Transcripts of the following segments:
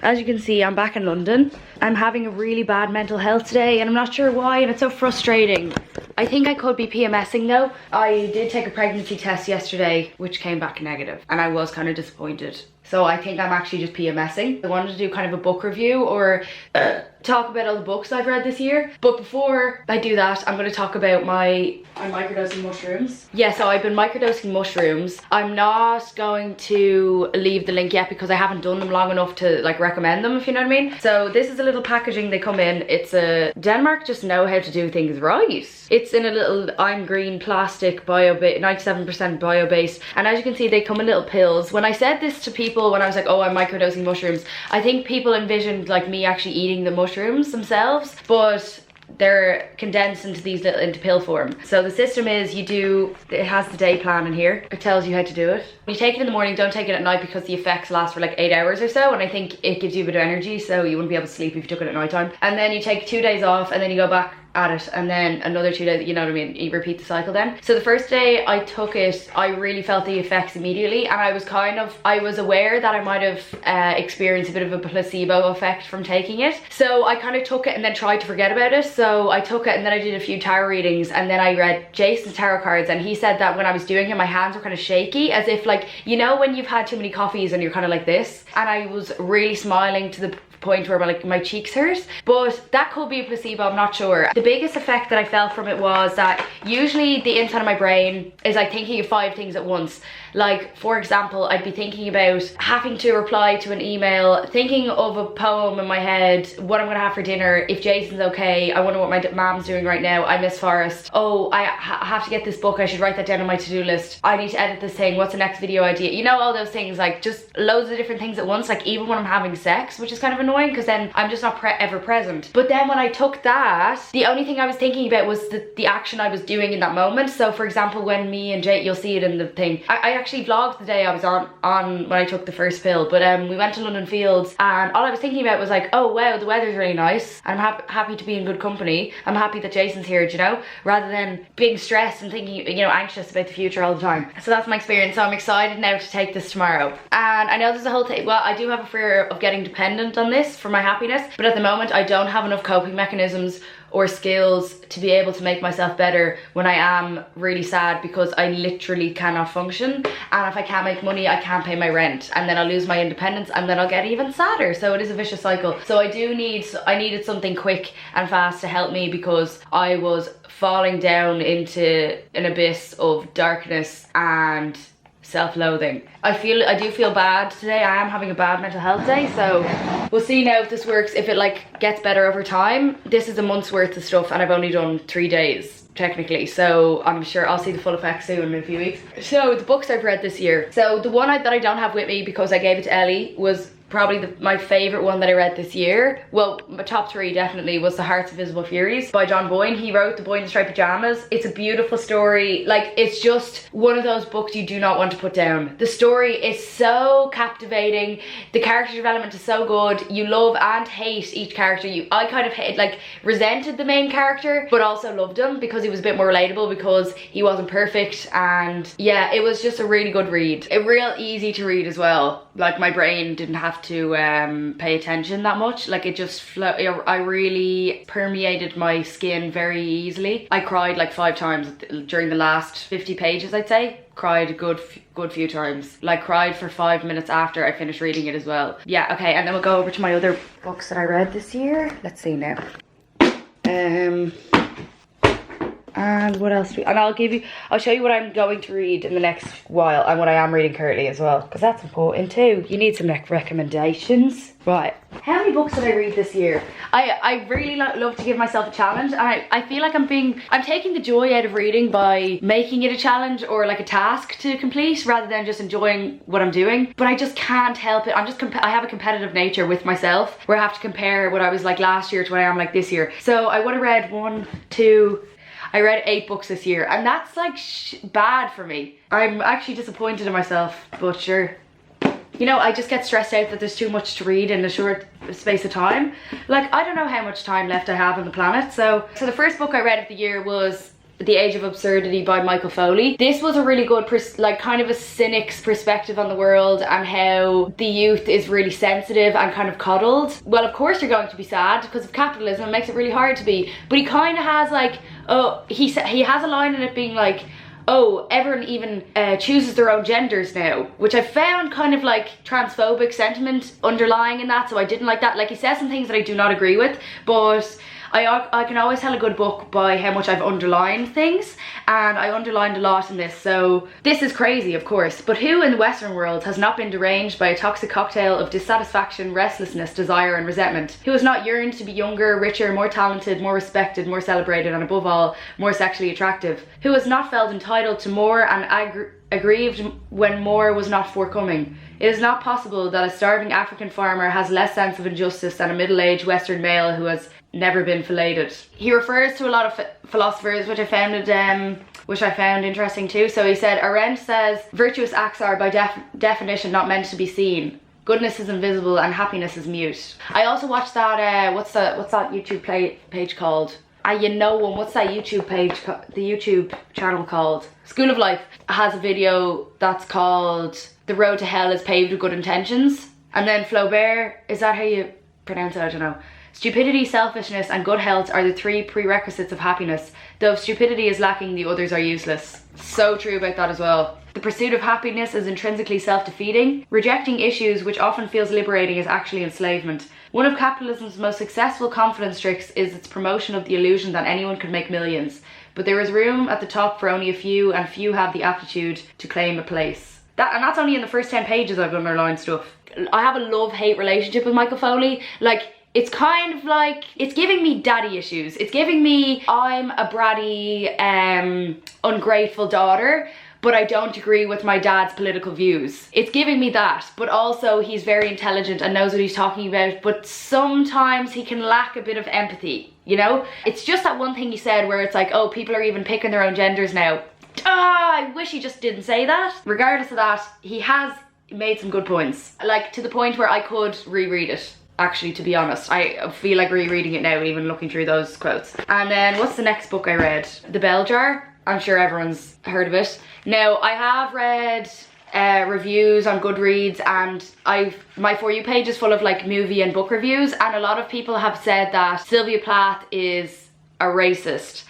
As you can see, I'm back in London. I'm having a really bad mental health today and I'm not sure why, and it's so frustrating. I think I could be PMSing though. I did take a pregnancy test yesterday, which came back negative, and I was kind of disappointed. So I think I'm actually just PMSing. I wanted to do kind of a book review or talk about all the books I've read this year. But before I do that, I'm going to talk about my microdosing mushrooms. Yeah, so I've been microdosing mushrooms. I'm not going to leave the link yet because I haven't done them long enough to like recommend them, if you know what I mean. So this is a little packaging they come in. It's a Denmark just know how to do things right. It's in a little I'm green plastic 97% bio-based, and as you can see they come in little pills. When I said this to people when I was like, oh, I'm microdosing mushrooms, I think people envisioned like me actually eating the mushrooms themselves, but they're condensed into pill form. So the system is it has the day plan in here. It tells you how to do it. When you take it in the morning, don't take it at night because the effects last for like 8 hours or so, and I think it gives you a bit of energy, so you wouldn't be able to sleep if you took it at night time. And then you take 2 days off and then you go back at it, and then another 2 days, you know what I mean, you repeat the cycle then. So the first day I took it, I really felt the effects immediately, and I was aware that I might have experienced a bit of a placebo effect from taking it. So I kind of took it and then tried to forget about it. So I took it and then I did a few tarot readings, and then I read Jason's tarot cards, and he said that when I was doing it my hands were kind of shaky, as if like, you know when you've had too many coffees and you're kind of like this, and I was really smiling to the point where like my cheeks hurt, but that could be a placebo, I'm not sure. The biggest effect that I felt from it was that usually the inside of my brain is like thinking of 5 things at once. Like for example, I'd be thinking about having to reply to an email, thinking of a poem in my head, what I'm gonna have for dinner, if Jason's okay, I wonder what my mom's doing right now, I miss Forest, oh I have to get this book, I should write that down on my to-do list, I need to edit this thing, what's the next video idea, you know, all those things, like just loads of different things at once, like even when I'm having sex, which is kind of annoying because then I'm just not ever present. But then when I took that, the only thing I was thinking about was the action I was doing in that moment. So for example, when me and Jake, you'll see it in the thing, I actually vlogged the day I was on when I took the first pill, but we went to London Fields and all I was thinking about was like, oh wow, the weather's really nice, I'm happy to be in good company, I'm happy that Jason's here, do you know, rather than being stressed and thinking, you know, anxious about the future all the time. So that's my experience. So I'm excited now to take this tomorrow, and I know there's a whole thing, well I do have a fear of getting dependent on this for my happiness, but at the moment I don't have enough coping mechanisms or skills to be able to make myself better when I am really sad, because I literally cannot function, and if I can't make money I can't pay my rent, and then I'll lose my independence, and then I'll get even sadder. So it is a vicious cycle. So I needed something quick and fast to help me, because I was falling down into an abyss of darkness and self-loathing. I do feel bad today. I am having a bad mental health day, so we'll see now if this works, if it like gets better over time. This is a month's worth of stuff and I've only done 3 days technically, so I'm sure I'll see the full effects soon in a few weeks. So the books I've read this year, so the one that I don't have with me because I gave it to Ellie was probably my favourite one that I read this year. Well, my top 3 definitely was The Hearts of Visible Furies by John Boyne. He wrote The Boy in the Striped Pyjamas. It's a beautiful story. Like, it's just one of those books you do not want to put down. The story is so captivating. The character development is so good. You love and hate each character. I kind of resented the main character, but also loved him because he was a bit more relatable, because he wasn't perfect. And yeah, it was just a really good read. Real easy to read as well. Like, my brain didn't have to pay attention that much. Like, it just I really permeated my skin very easily. I cried like 5 times during the last 50 pages, I'd say. Cried a good few times. Like, cried for 5 minutes after I finished reading it as well. Yeah, okay, and then we'll go over to my other books that I read this year. Let's see now. And what else? And I'll show you what I'm going to read in the next while, and what I am reading currently as well, because that's important too. You need some recommendations. Right. How many books did I read this year? I really love to give myself a challenge, and I feel like I'm taking the joy out of reading by making it a challenge or like a task to complete, rather than just enjoying what I'm doing. But I just can't help it. I have a competitive nature with myself where I have to compare what I was like last year to what I am like this year. So I would have read I read 8 books this year, and that's like bad for me. I'm actually disappointed in myself, but sure. You know, I just get stressed out that there's too much to read in a short space of time. Like, I don't know how much time left I have on the planet. So the first book I read of the year was The Age of Absurdity by Michael Foley. This was a really good, like kind of a cynic's perspective on the world and how the youth is really sensitive and kind of coddled. Well, of course you're going to be sad because of capitalism. It makes it really hard to be. But he kind of has like, oh, he has a line in it being like, oh, everyone even chooses their own genders now, which I found kind of like transphobic sentiment underlying in that, so I didn't like that. Like, he says some things that I do not agree with, but I can always tell a good book by how much I've underlined things, and I underlined a lot in this, so this is crazy, of course. But who in the Western world has not been deranged by a toxic cocktail of dissatisfaction, restlessness, desire and resentment? Who has not yearned to be younger, richer, more talented, more respected, more celebrated, and above all, more sexually attractive? Who has not felt entitled to more and aggrieved when more was not forthcoming? It is not possible that a starving African farmer has less sense of injustice than a middle-aged Western male who has never been filleted. He refers to a lot of philosophers, which I found interesting too. So he said, Arendt says, virtuous acts are by definition not meant to be seen. Goodness is invisible and happiness is mute. I also watched that, what's that YouTube page called? You know one, what's that YouTube page, the YouTube channel called? School of Life has a video that's called The Road to Hell is Paved with Good Intentions. And then Flaubert, is that how you pronounce it? I don't know. Stupidity, selfishness and good health are the 3 prerequisites of happiness. Though if stupidity is lacking, the others are useless. So true about that as well. The pursuit of happiness is intrinsically self-defeating. Rejecting issues, which often feels liberating, is actually enslavement. One of capitalism's most successful confidence tricks is its promotion of the illusion that anyone could make millions. But there is room at the top for only a few, and few have the aptitude to claim a place. And that's only in the first 10 pages I've underlined stuff. I have a love-hate relationship with Michael Foley. Like, it's kind of like, it's giving me daddy issues. It's giving me, I'm a bratty, ungrateful daughter, but I don't agree with my dad's political views. It's giving me that, but also he's very intelligent and knows what he's talking about, but sometimes he can lack a bit of empathy, you know? It's just that one thing he said where it's like, oh, people are even picking their own genders now. I wish he just didn't say that. Regardless of that, he has made some good points. Like, to the point where I could reread it. Actually, to be honest, I feel like rereading it now, even looking through those quotes. And then, what's the next book I read? The Bell Jar. I'm sure everyone's heard of it. Now, I have read reviews on Goodreads, and my For You page is full of like movie and book reviews, and a lot of people have said that Sylvia Plath is a racist.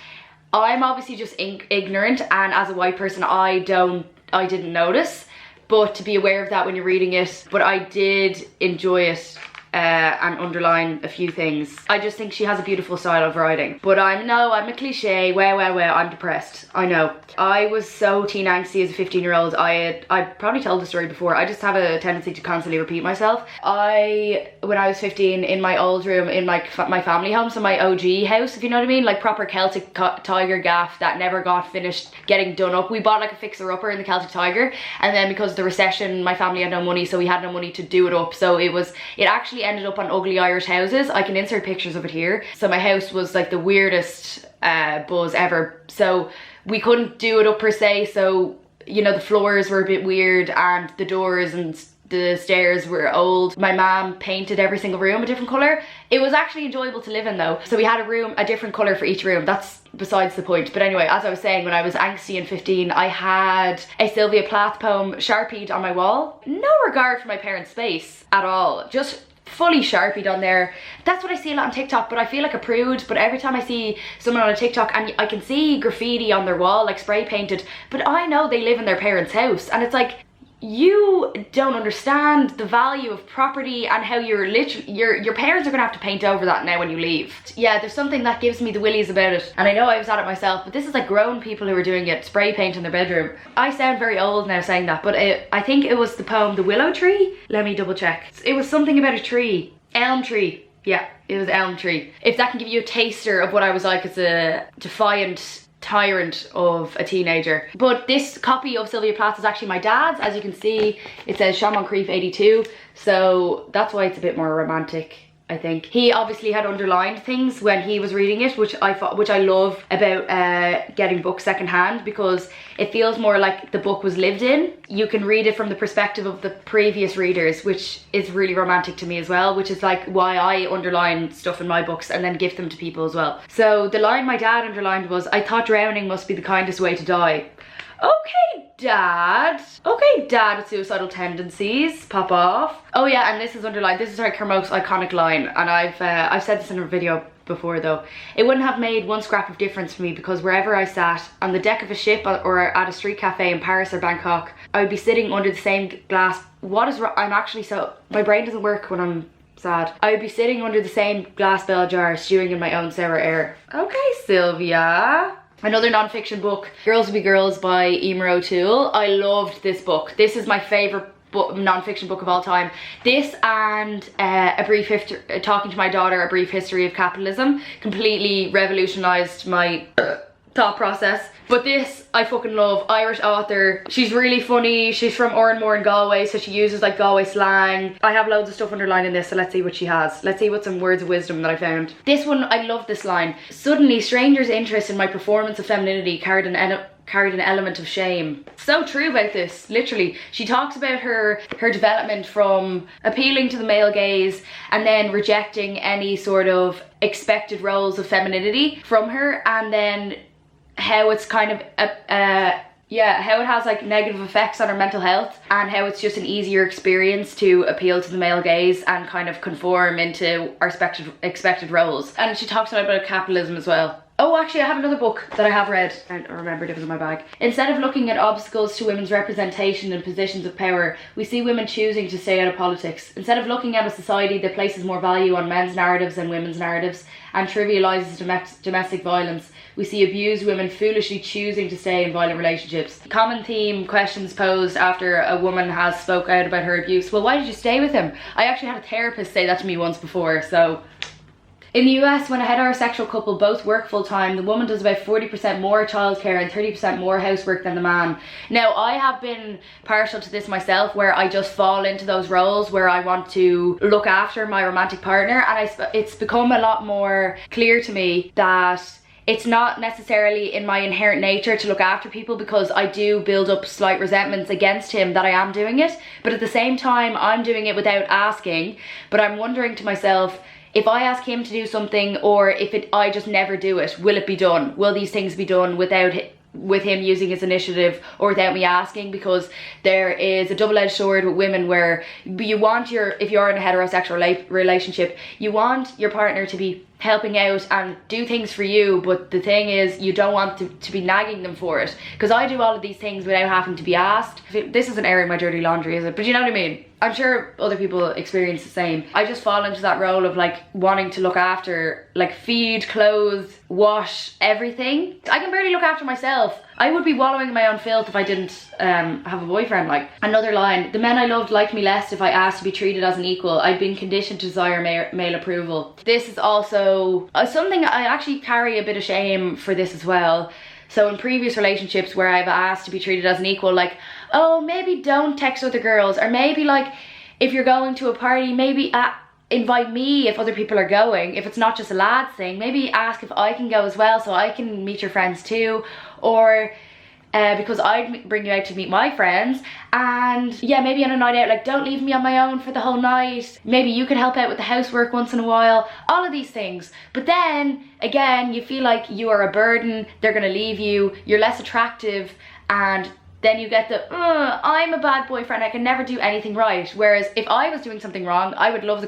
I'm obviously just ignorant, and as a white person, I didn't notice, but to be aware of that when you're reading it. But I did enjoy it. And underline a few things. I just think she has a beautiful style of writing. But I'm a cliche. Well, I'm depressed. I know. I was so teen angsty as a 15-year-old. I probably told the story before. I just have a tendency to constantly repeat myself. When I was 15, in my old room, in my family home, so my OG house, if you know what I mean, like proper Celtic Tiger gaff that never got finished getting done up. We bought like a fixer-upper in the Celtic Tiger, and then because of the recession, my family had no money, so we had no money to do it up. So it actually ended up on Ugly Irish Houses. I can insert pictures of it here. So my house was like the weirdest buzz ever. So we couldn't do it up per se, so you know, the floors were a bit weird and the doors and the stairs were old. My mom painted every single room a different colour. It was actually enjoyable to live in though. So we had a different colour for each room. That's besides the point. But anyway, as I was saying, when I was angsty and 15, I had a Sylvia Plath poem sharpied on my wall. No regard for my parents' space at all. Just fully sharpied on there. That's what I see a lot on TikTok, but I feel like a prude. But every time I see someone on a TikTok and I can see graffiti on their wall, like spray painted, but I know they live in their parents' house, and it's like, you don't understand the value of property and how your parents are gonna have to paint over that now when you leave. Yeah, there's something that gives me the willies about it, and I know I was at it myself, but this is like grown people who are doing it, spray paint in their bedroom. I sound very old now saying that, but I think it was the poem The Willow Tree. Let me double check. It was something about a tree. Elm tree. Yeah, it was elm tree. If that can give you a taster of what I was like as a defiant tyrant of a teenager. But this copy of Sylvia Plath is actually my dad's. As you can see, it says Sean Moncrief 82, so that's why it's a bit more romantic I think. He obviously had underlined things when he was reading it, which I love about getting books secondhand, because it feels more like the book was lived in. You can read it from the perspective of the previous readers, which is really romantic to me as well, which is like why I underline stuff in my books and then give them to people as well. So the line my dad underlined was, "I thought drowning must be the kindest way to die." Okay, Dad. Okay, Dad with suicidal tendencies. Pop off. Oh yeah, and this is underlined. This is her most iconic line, and I've said this in a video before though. "It wouldn't have made one scrap of difference for me, because wherever I sat, on the deck of a ship or at a street cafe in Paris or Bangkok, I would be sitting under the same glass." What is wrong? I'm actually so, my brain doesn't work when I'm sad. "I would be sitting under the same glass bell jar, stewing in my own sour air." Okay, Sylvia. Another non-fiction book, Girls Will Be Girls by Emer O'Toole. I loved this book. This is my favourite non-fiction book of all time. This and Talking to My Daughter, A Brief History of Capitalism, completely revolutionised my thought process. But this I fucking love. Irish author. She's really funny. She's from Oranmore in Galway, so she uses like Galway slang. I have loads of stuff underlined in this, so let's see what she has. Let's see what some words of wisdom that I found. This one, I love this line. "Suddenly, strangers' interest in my performance of femininity carried an element of shame." So true about this, literally. She talks about her development from appealing to the male gaze and then rejecting any sort of expected roles of femininity from her, and then how it's kind of how it has like negative effects on her mental health, and how it's just an easier experience to appeal to the male gaze and kind of conform into our expected roles. And she talks about capitalism as well. Oh, actually, I have another book that I have read. I remembered it was in my bag. "Instead of looking at obstacles to women's representation in positions of power, we see women choosing to stay out of politics. Instead of looking at a society that places more value on men's narratives than women's narratives and trivialises domestic violence, we see abused women foolishly choosing to stay in violent relationships." Common theme questions posed after a woman has spoke out about her abuse. Well, why did you stay with him? I actually had a therapist say that to me once before, so... In the US, when a heterosexual couple both work full-time, the woman does about 40% more childcare and 30% more housework than the man. Now, I have been partial to this myself, where I just fall into those roles where I want to look after my romantic partner, and it's become a lot more clear to me that it's not necessarily in my inherent nature to look after people, because I do build up slight resentments against him that I am doing it. But at the same time, I'm doing it without asking, but I'm wondering to myself, if I ask him to do something, or if I just never do it, will it be done? Will these things be done with him using his initiative, or without me asking? Because there is a double-edged sword with women, where you want if you're in a heterosexual relationship, you want your partner to be helping out and do things for you, but the thing is, you don't want to be nagging them for it. Because I do all of these things without having to be asked. This isn't airing my dirty laundry, is it? But you know what I mean? I'm sure other people experience the same. I just fall into that role of like wanting to look after, like feed, clothe, wash, everything. I can barely look after myself. I would be wallowing in my own filth if I didn't have a boyfriend. Like, another line, "The men I loved liked me less if I asked to be treated as an equal. I'd been conditioned to desire male approval." This is also something I actually carry a bit of shame for this as well. So in previous relationships where I've asked to be treated as an equal, like, "Oh, maybe don't text other girls," or maybe like, if you're going to a party, maybe invite me if other people are going. If it's not just a lads thing, maybe ask if I can go as well, so I can meet your friends too. Or because I'd bring you out to meet my friends, and yeah, maybe on a night out, like, don't leave me on my own for the whole night. Maybe you could help out with the housework once in a while. All of these things. But then again, you feel like you are a burden, they're gonna leave you, you're less attractive, and then you get the, I'm a bad boyfriend, I can never do anything right. Whereas if I was doing something wrong, I would love the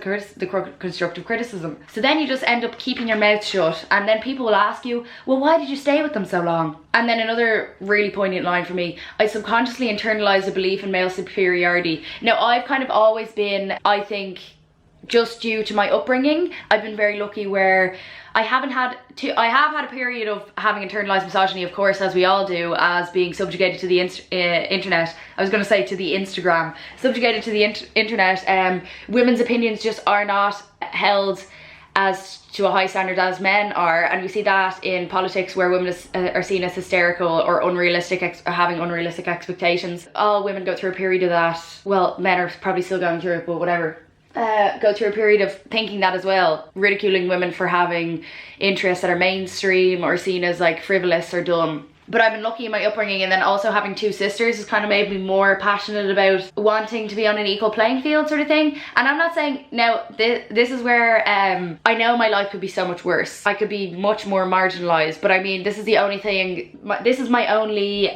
constructive criticism. So then you just end up keeping your mouth shut, and then people will ask you, well, why did you stay with them so long? And then another really poignant line for me, "I subconsciously internalized a belief in male superiority." Now, I've kind of always been, I think, just due to my upbringing, I've been very lucky where I have had a period of having internalized misogyny, of course, as we all do, as being subjugated to the internet. I was going to say to the Instagram. Subjugated to the internet. Women's opinions just are not held as to a high standard as men are, and we see that in politics, where women are seen as hysterical or unrealistic, having unrealistic expectations. All women go through a period of that. Well, men are probably still going through it, but whatever. go through a period of thinking that as well, ridiculing women for having interests that are mainstream or seen as like frivolous or dumb. But I've been lucky in my upbringing, and then also having two sisters has kind of made me more passionate about wanting to be on an equal playing field sort of thing. And I'm not saying, now this is where I know my life could be so much worse. I could be much more marginalised, but I mean, this is the only thing, this is my only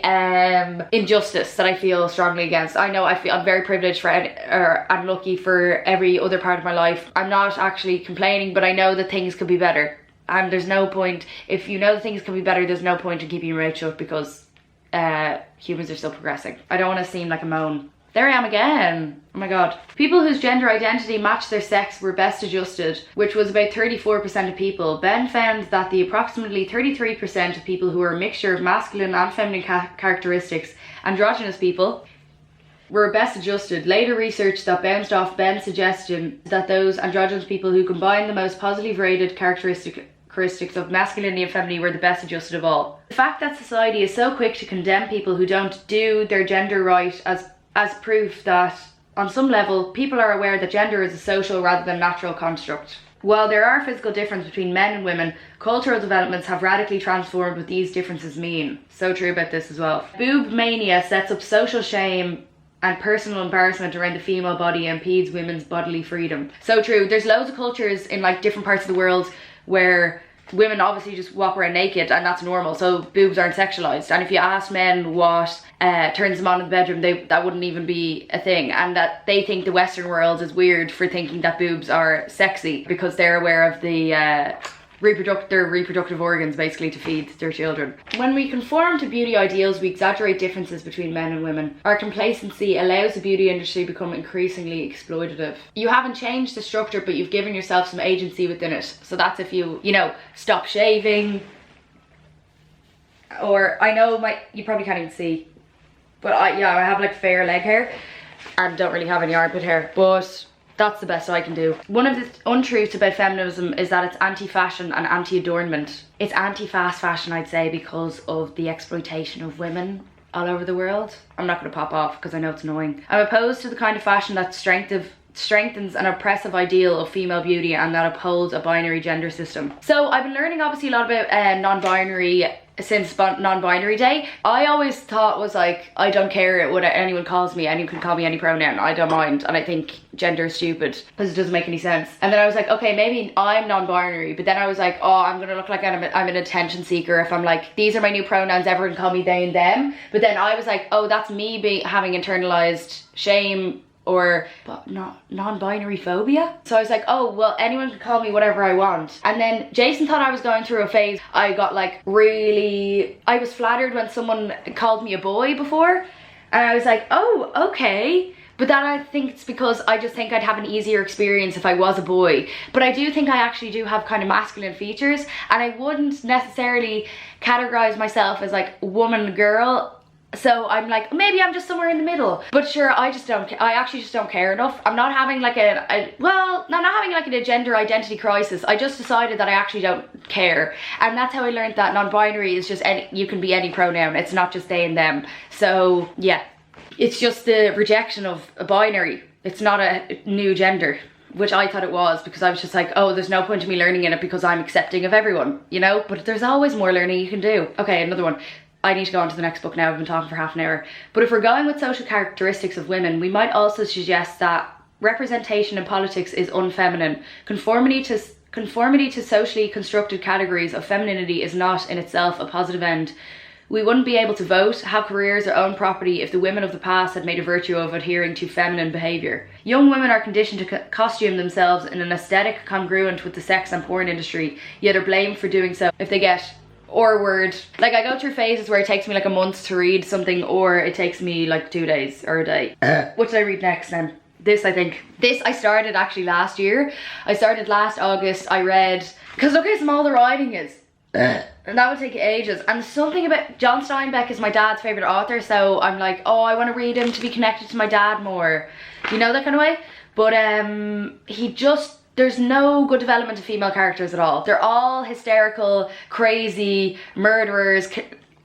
injustice that I feel strongly against. I know I'm very privileged and lucky for every other part of my life. I'm not actually complaining, but I know that things could be better. And there's no point, if you know that things can be better, there's no point in keeping your mouth shut, because humans are still progressing. I don't want to seem like a moan. There I am again. Oh my god. People whose gender identity matched their sex were best adjusted, which was about 34% of people. Ben found that the approximately 33% of people who are a mixture of masculine and feminine characteristics, androgynous people, were best adjusted. Later research that bounced off Ben's suggestion that those androgynous people who combine the most positively rated characteristics of masculinity and femininity were the best adjusted of all. The fact that society is so quick to condemn people who don't do their gender right as proof that, on some level, people are aware that gender is a social rather than natural construct. While there are physical differences between men and women, cultural developments have radically transformed what these differences mean. So true about this as well. Boob mania sets up social shame and personal embarrassment around the female body and impedes women's bodily freedom. So true. There's loads of cultures in like different parts of the world where women obviously just walk around naked and that's normal, so boobs aren't sexualized. And if you ask men what turns them on in the bedroom, that wouldn't even be a thing, and that they think the Western world is weird for thinking that boobs are sexy because they're aware of the reproductive organs basically to feed their children. When we conform to beauty ideals, we exaggerate differences between men and women. Our complacency allows the beauty industry to become increasingly exploitative. You haven't changed the structure, but you've given yourself some agency within it. So that's if you know, stop shaving, or I know you probably can't even see, but I have like fair leg hair and don't really have any armpit hair, but that's the best I can do. One of the untruths about feminism is that it's anti-fashion and anti-adornment. It's anti-fast fashion, I'd say, because of the exploitation of women all over the world. I'm not going to pop off because I know it's annoying. I'm opposed to the kind of fashion that strengthens an oppressive ideal of female beauty and that upholds a binary gender system. So I've been learning obviously a lot about non-binary since non-binary day. I always thought was like, I don't care what anyone calls me, anyone can call me any pronoun, I don't mind, and I think gender is stupid because it doesn't make any sense. And then I was like, okay, maybe I'm non-binary, but then I was like, oh, I'm gonna look like I'm an attention seeker if I'm like, these are my new pronouns, everyone call me they and them. But then I was like, oh, that's me having internalized shame or non-binary phobia. So I was like, oh, well, anyone can call me whatever I want. And then Jason thought I was going through a phase. I got like I was flattered when someone called me a boy before, and I was like, oh, okay. But that, I think it's because I just think I'd have an easier experience if I was a boy. But I do think I actually do have kind of masculine features, and I wouldn't necessarily categorize myself as like woman, girl. So I'm like, maybe I'm just somewhere in the middle. But sure, I actually just don't care enough. I'm not having like I'm not having like a gender identity crisis. I just decided that I actually don't care. And that's how I learned that non-binary is just you can be any pronoun. It's not just they and them. So yeah, it's just the rejection of a binary. It's not a new gender, which I thought it was, because I was just like, oh, there's no point in me learning in it because I'm accepting of everyone, you know? But there's always more learning you can do. Okay, another one. I need to go on to the next book now. I've been talking for half an hour. But if we're going with social characteristics of women, we might also suggest that representation in politics is unfeminine. Conformity to socially constructed categories of femininity is not in itself a positive end. We wouldn't be able to vote, have careers, or own property if the women of the past had made a virtue of adhering to feminine behaviour. Young women are conditioned to costume themselves in an aesthetic congruent with the sex and porn industry, yet are blamed for doing so if they get word. Like, I go through phases where it takes me like a month to read something, or it takes me like 2 days or a day. What did I read next then? This, I think. This I started actually last year. I started last August. I read, because look how small the writing is. And that would take ages. And something about John Steinbeck is my dad's favourite author, so I'm like, oh, I want to read him to be connected to my dad more. You know, that kind of way? But there's no good development of female characters at all. They're all hysterical, crazy, murderers,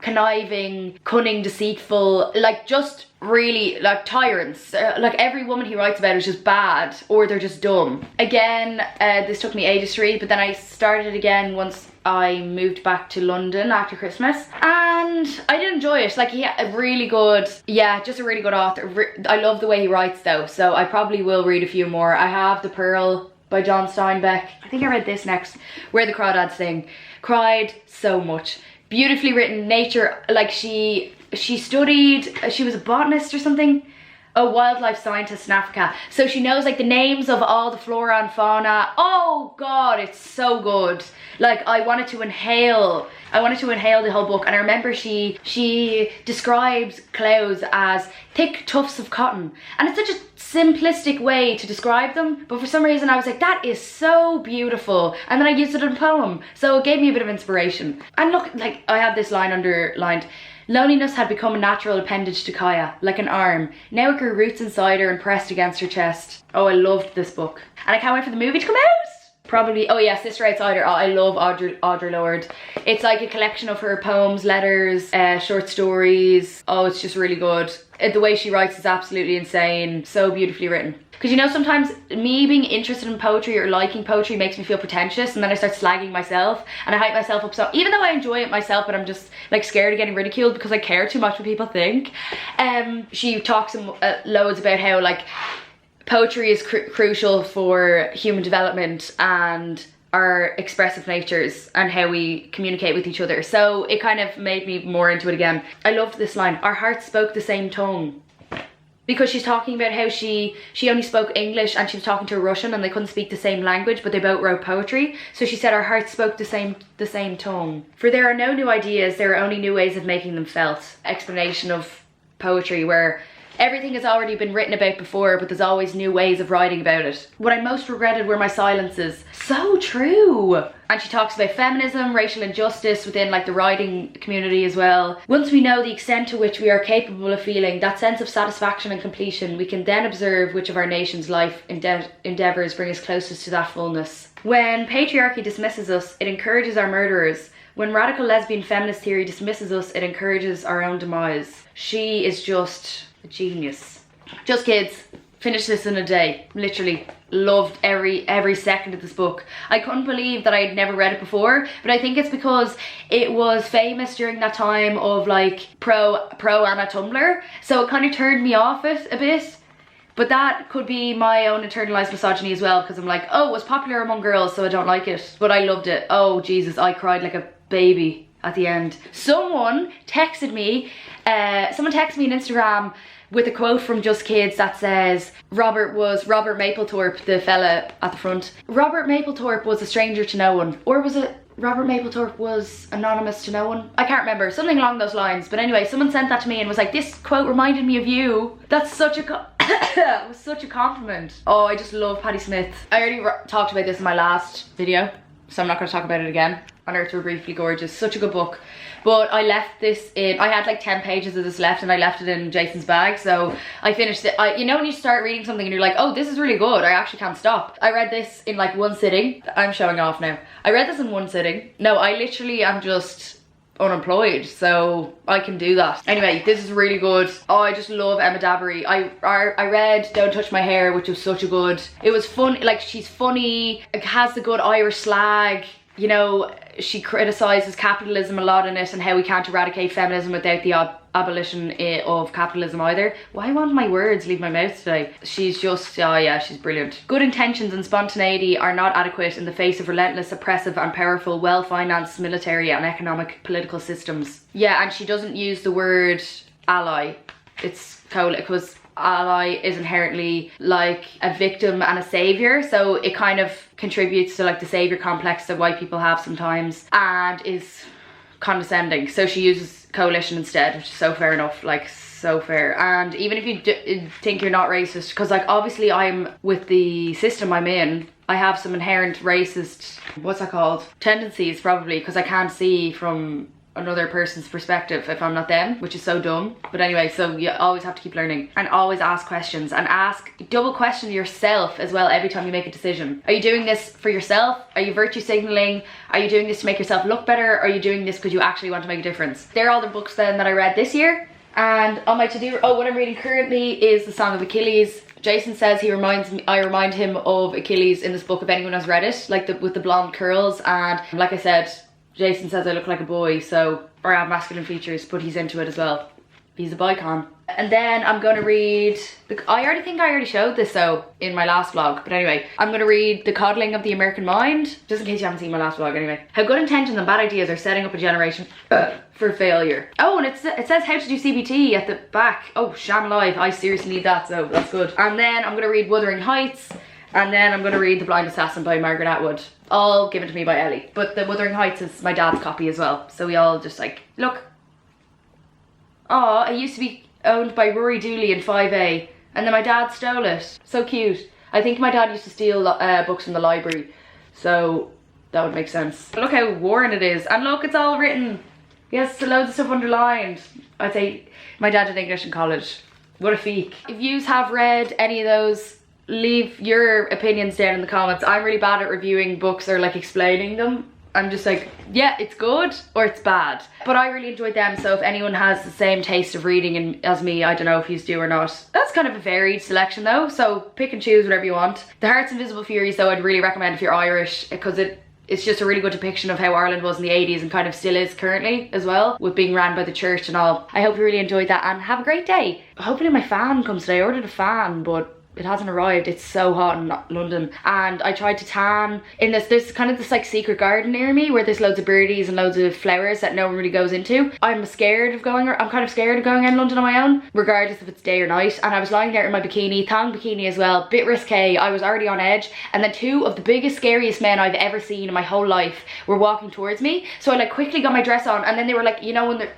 conniving, cunning, deceitful, like just really like tyrants. Like every woman he writes about is just bad, or they're just dumb. Again, this took me ages to read, but then I started again once I moved back to London after Christmas, and I did enjoy it. Like, he had a really good, yeah, just a really good author. I love the way he writes though, so I probably will read a few more. I have The Pearl by John Steinbeck. I think I read this next, Where the Crawdads Sing. Cried so much. Beautifully written, nature, like she studied, she was a botanist or something, a wildlife scientist in Africa, so she knows like the names of all the flora and fauna. Oh god, it's so good. Like, I wanted to inhale the whole book. And I remember she describes clouds as thick tufts of cotton, and it's such a simplistic way to describe them, but for some reason I was like, that is so beautiful, and then I used it in a poem, so it gave me a bit of inspiration. And look, like, I have this line underlined: loneliness had become a natural appendage to Kaya, like an arm. Now it grew roots inside her and pressed against her chest. Oh, I loved this book, and I can't wait for the movie to come out. Probably, oh yeah, Sister Outsider. Oh, I love Audre Lorde. It's like a collection of her poems, letters, short stories. Oh, it's just really good. The way she writes is absolutely insane. So beautifully written. Because, you know, sometimes me being interested in poetry or liking poetry makes me feel pretentious, and then I start slagging myself and I hype myself up. So even though I enjoy it myself, but I'm just like scared of getting ridiculed because I care too much what people think. She talks loads about how like poetry is crucial for human development and our expressive natures and how we communicate with each other. So it kind of made me more into it again. I loved this line: our hearts spoke the same tongue. Because she's talking about how she only spoke English, and she was talking to a Russian and they couldn't speak the same language, but they both wrote poetry. So she said our hearts spoke the same tongue. For there are no new ideas, there are only new ways of making them felt. Explanation of poetry where everything has already been written about before, but there's always new ways of writing about it. What I most regretted were my silences. So true. And she talks about feminism, racial injustice within like the writing community as well. Once we know the extent to which we are capable of feeling that sense of satisfaction and completion, we can then observe which of our nation's life endeavours bring us closest to that fullness. When patriarchy dismisses us, it encourages our murderers. When radical lesbian feminist theory dismisses us, it encourages our own demise. She is just a genius. Just kids, finished this in a day. Literally loved every second of this book. I couldn't believe that I had never read it before, but I think it's because it was famous during that time of like pro Anna Tumblr, so it kind of turned me off it a bit. But that could be my own internalized misogyny as well, because I'm like, oh, it was popular among girls, so I don't like it. But I loved it. Oh Jesus, I cried like a baby at the end. Someone texted me on Instagram with a quote from Just Kids that says, Robert Mapplethorpe, the fella at the front. Robert Mapplethorpe was a stranger to no one. Or was it Robert Mapplethorpe was anonymous to no one? I can't remember, something along those lines. But anyway, someone sent that to me and was like, this quote reminded me of you. That's such a it was such a compliment. Oh, I just love Patti Smith. I already talked about this in my last video, so I'm not going to talk about it again. On Earth We're Briefly Gorgeous, such a good book. But I left this in, I had like 10 pages of this left and I left it in Jason's bag, so I finished it. You know when you start reading something and you're like, oh, this is really good, I actually can't stop. I read this in like one sitting. I'm showing off now. I read this in one sitting. No, I literally am just unemployed, so I can do that. Anyway, this is really good. Oh, I just love Emma Dabiri. I read Don't Touch My Hair, which was such a good, it was fun, like she's funny, it has the good Irish slag. You know, she criticises capitalism a lot in it and how we can't eradicate feminism without the abolition of capitalism either. Why won't my words leave my mouth today? She's just, oh yeah, she's brilliant. Good intentions and spontaneity are not adequate in the face of relentless, oppressive and powerful, well-financed military and economic political systems. Yeah, and she doesn't use the word ally. It's because ally is inherently like a victim and a savior, so it kind of contributes to like the savior complex that white people have sometimes and is condescending, so she uses coalition instead, which is so fair enough, like so fair. And even if you think you're not racist, because like obviously I'm with the system I'm in, I have some inherent racist, what's that called, tendencies probably, because I can't see from another person's perspective if I'm not them, which is so dumb. But anyway, so you always have to keep learning and always ask questions, and double question yourself as well every time you make a decision. Are you doing this for yourself? Are you virtue signaling? Are you doing this to make yourself look better? Or are you doing this because you actually want to make a difference? They're all the books then that I read this year. And on my to-do, what I'm reading currently is The Song of Achilles. Jason says I remind him of Achilles in this book, if anyone has read it, like with the blonde curls. And like I said, Jason says I look like a boy, or I have masculine features, but he's into it as well. He's a boycon. And then I'm going to read, I already showed this though in my last vlog, but anyway, I'm going to read The Coddling of the American Mind, just in case you haven't seen my last vlog anyway. How good intentions and bad ideas are setting up a generation for failure. Oh, and it says how to do CBT at the back. Oh, sham alive, I seriously need that, so that's good. And then I'm going to read Wuthering Heights, and then I'm going to read The Blind Assassin by Margaret Atwood. All given to me by Ellie. But the Wuthering Heights is my dad's copy as well, so we all just like, look. Oh, it used to be owned by Rory Dooley in 5A, and then my dad stole it. So cute. I think my dad used to steal books from the library, so that would make sense. Look how worn it is, and look, it's all written. Yes, loads of stuff underlined. I'd say my dad did English in college. What a feek. If you have read any of those, leave your opinions down in the comments. I'm really bad at reviewing books or like explaining them. I'm just like, yeah, it's good or it's bad. But I really enjoyed them, so if anyone has the same taste of reading as me, I don't know if you do or not. That's kind of a varied selection though, so pick and choose whatever you want. The Heart's Invisible Furies though, I'd really recommend if you're Irish, because it's just a really good depiction of how Ireland was in the 80s and kind of still is currently as well, with being ran by the church and all. I hope you really enjoyed that and have a great day. Hopefully my fan comes today. I ordered a fan, but it hasn't arrived. It's so hot in London, and I tried to tan in there's kind of this like secret garden near me where there's loads of birdies and loads of flowers that no one really goes into. I'm kind of scared of going in London on my own, regardless if it's day or night. And I was lying there in my bikini, thong bikini as well, bit risque. I was already on edge, and then two of the biggest, scariest men I've ever seen in my whole life were walking towards me. So I like quickly got my dress on, and then they were like, you know, when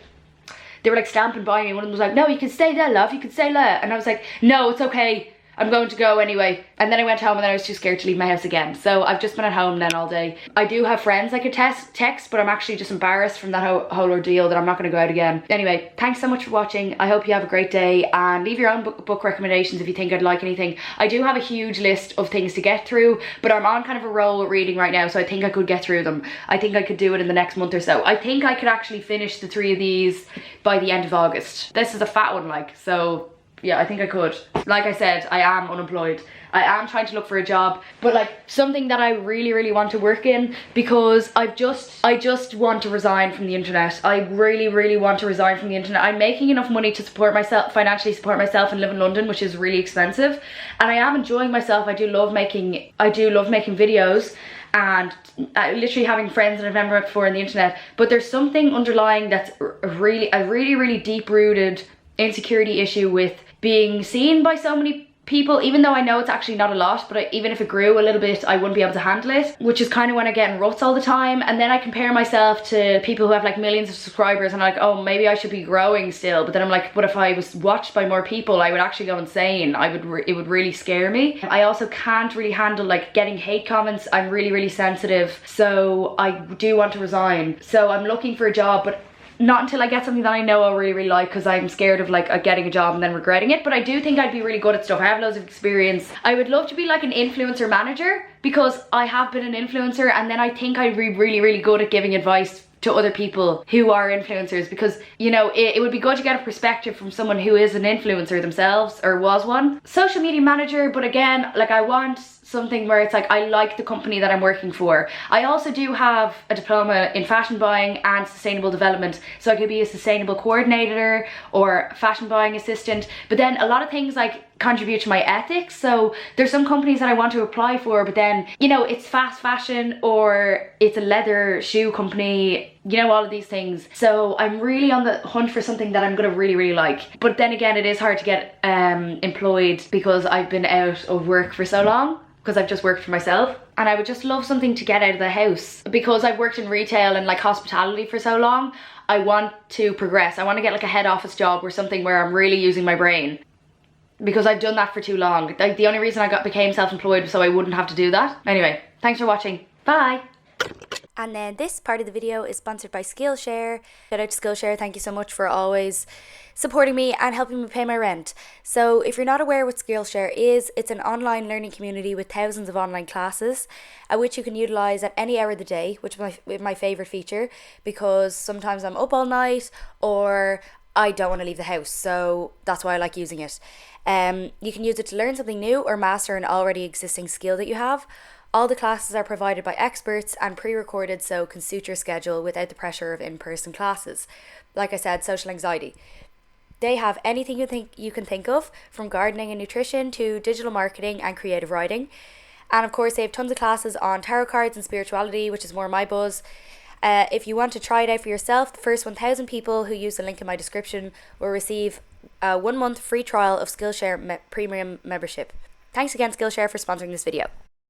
they were like stamping by me. One of them was like, no, you can stay there, love, you can stay there. And I was like, no, it's okay, I'm going to go anyway. And then I went home, and then I was too scared to leave my house again. So I've just been at home then all day. I do have friends I could text, but I'm actually just embarrassed from that whole ordeal that I'm not going to go out again. Anyway, thanks so much for watching. I hope you have a great day, and leave your own book recommendations if you think I'd like anything. I do have a huge list of things to get through, but I'm on kind of a roll with reading right now, so I think I could get through them. I think I could do it in the next month or so. I think I could actually finish the 3 of these by the end of August. This is a fat one, like, so yeah, I think I could. Like I said, I am unemployed. I am trying to look for a job, but like something that I really, really want to work in, because I just want to resign from the internet. I really, really want to resign from the internet. I'm making enough money to support myself, financially support myself, and live in London, which is really expensive. And I am enjoying myself. I do love making videos and literally having friends that I've never met before on the internet. But there's something underlying that's a really deep-rooted insecurity issue with being seen by so many people, even though I know it's actually not a lot, but even if it grew a little bit, I wouldn't be able to handle it, which is kind of when I get in ruts all the time. And then I compare myself to people who have like millions of subscribers, and I'm like, oh, maybe I should be growing still. But then I'm like, but if I was watched by more people, I would actually go insane. It would really scare me. I also can't really handle like getting hate comments. I'm really sensitive, so I do want to resign. So I'm looking for a job, but not until I get something that I know I really like, because I'm scared of like getting a job and then regretting it. But I do think I'd be really good at stuff. I have loads of experience. I would love to be like an influencer manager, because I have been an influencer, and then I think I'd be really good at giving advice to other people who are influencers, because you know it would be good to get a perspective from someone who is an influencer themselves or was one. Social media manager, but again, like I want something where it's like I like the company that I'm working for. I also do have a diploma in fashion buying and sustainable development, so I could be a sustainable coordinator or fashion buying assistant. But then a lot of things like contribute to my ethics, so there's some companies that I want to apply for, but then you know it's fast fashion or it's a leather shoe company, you know, all of these things. So I'm really on the hunt for something that I'm gonna really like. But then again, it is hard to get employed because I've been out of work for so long, because I've just worked for myself. And I would just love something to get out of the house, because I've worked in retail and like hospitality for so long. I want to progress. I want to get like a head office job or something where I'm really using my brain, because I've done that for too long. Like the only reason I became self-employed was so I wouldn't have to do that. Anyway, thanks for watching. Bye. And then this part of the video is sponsored by Skillshare. Shout out to Skillshare, thank you so much for always supporting me and helping me pay my rent. So if you're not aware what Skillshare is, it's an online learning community with thousands of online classes, which you can utilise at any hour of the day, which is my favourite feature, because sometimes I'm up all night or I don't want to leave the house, so that's why I like using it. You can use it to learn something new or master an already existing skill that you have. All the classes are provided by experts and pre-recorded, so can suit your schedule without the pressure of in-person classes. Like I said, social anxiety. They have anything you can think of, from gardening and nutrition to digital marketing and creative writing. And of course, they have tons of classes on tarot cards and spirituality, which is more my buzz. If you want to try it out for yourself, the first 1,000 people who use the link in my description will receive a 1 month free trial of Skillshare premium membership. Thanks again, Skillshare, for sponsoring this video.